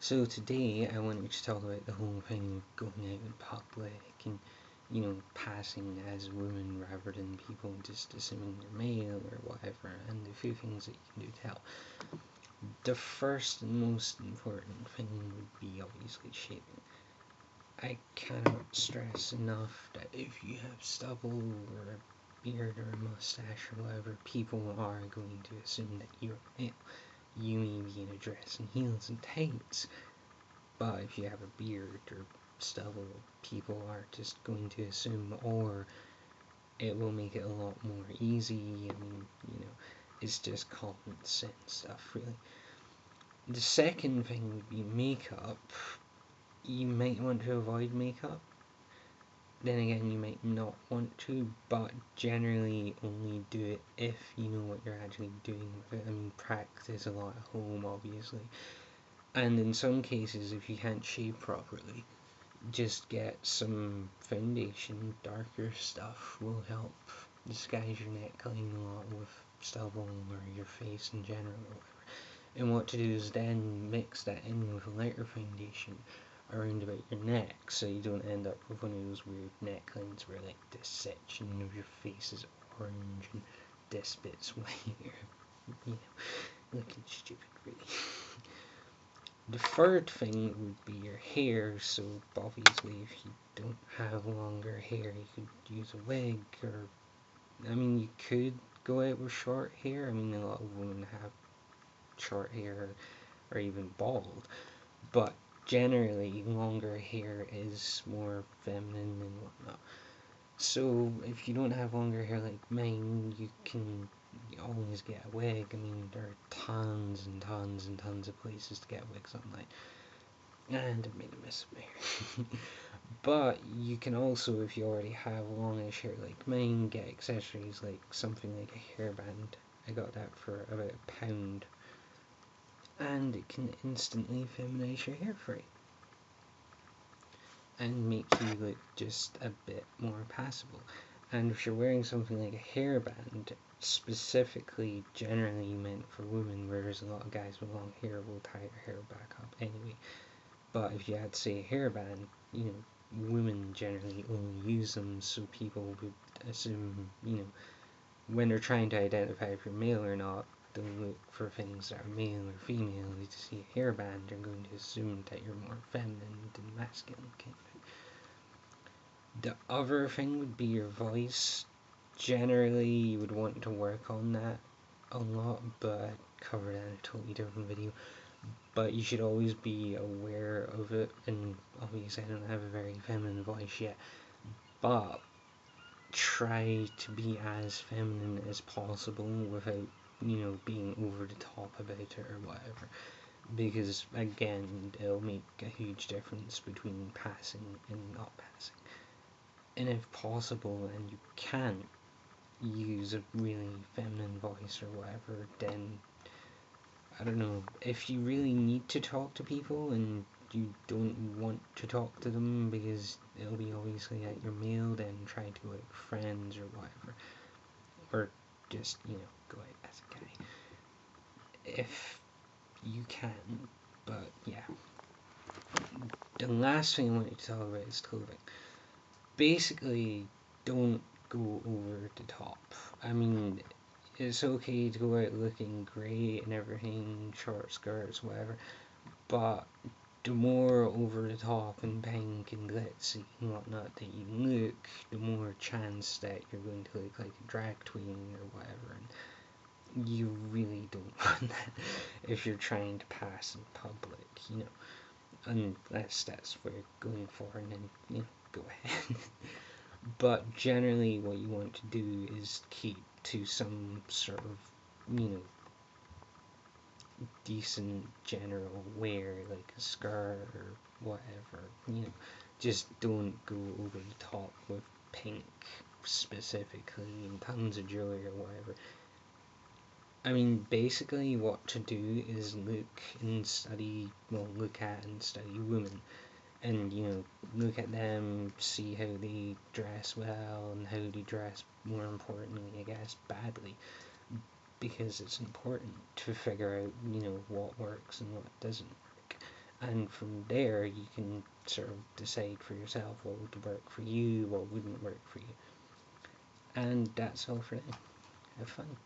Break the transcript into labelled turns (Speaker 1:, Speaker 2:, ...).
Speaker 1: So today I wanted to talk about the whole thing of going out in public and, passing as a woman rather than people just assuming you're male or whatever, and a few things that you can do to help. The first and most important thing would be obviously shaving. I cannot stress enough that if you have stubble or a beard or a mustache or whatever, people are going to assume that you're male. You may be in a dress and heels and tights, but if you have a beard or stubble, people are just going to assume, or it will make it a lot more easy. I mean, it's just common sense stuff, really. The second thing would be makeup. You might want to avoid makeup. Then again, you might not want to, but generally only do it if you know what you're actually doing with it. I mean, practice a lot at home, obviously. And in some cases, if you can't shave properly, just get some foundation. Darker stuff will help disguise your neckline a lot with stubble or your face in general or whatever. And what to do is then mix that in with a lighter foundation around about your neck, so you don't end up with one of those weird necklines where like this section of your face is orange and this bit's white, or looking stupid really. The third thing would be your hair, so obviously if you don't have longer hair, you could use a wig, or, I mean, you could go out with short hair. I mean, a lot of women have short hair, or even bald, but generally longer hair is more feminine and whatnot. So if you don't have longer hair like mine, you can always get a wig. I mean, there are tons and tons and tons of places to get wigs online. And I've made a mess of my hair. But you can also, if you already have longish hair like mine, get accessories like something like a hairband. I got that for about £1, and it can instantly feminize your hair for you and make you look just a bit more passable. And if you're wearing something like a hairband, specifically generally meant for women, whereas a lot of guys with long hair will tie their hair back up anyway. But if you had, say, a hairband, women generally only use them, so people would assume, when they're trying to identify if you're male or not, they'll look for things that are male or female. If you see a hairband, they're going to assume that you're more feminine than masculine. The other thing would be your voice. Generally, you would want to work on that a lot, but I'd cover that in a totally different video. But you should always be aware of it, and obviously I don't have a very feminine voice yet, but try to be as feminine as possible without, being over the top about it or whatever. Because, again, it'll make a huge difference between passing and not passing. And if possible, and you can use a really feminine voice or whatever, then I don't know, if you really need to talk to people and you don't want to talk to them because it'll be obviously that you're male, then try to go out with friends or whatever. Or just, go out as a guy. If you can. But yeah. The last thing I wanted to talk about is clothing. Basically, don't go over the top. I mean, it's okay to go out looking great and everything, short skirts, whatever, but the more over the top and pink and glitzy and whatnot that you look, the more chance that you're going to look like a drag queen or whatever. And you really don't want that if you're trying to pass in public, unless that's what you're going for, and then, go ahead. But generally, what you want to do is keep to some sort of, decent general wear, like a skirt or whatever. Just don't go over the top with pink specifically and tons of jewelry or whatever. I mean, basically, what to do is look at and study women, and look at them, see how they dress well and how they dress, more importantly, I guess, badly, because it's important to figure out what works and what doesn't work. and from there you can sort of decide for yourself what would work for you, what wouldn't work for you. And that's all for now. Have fun.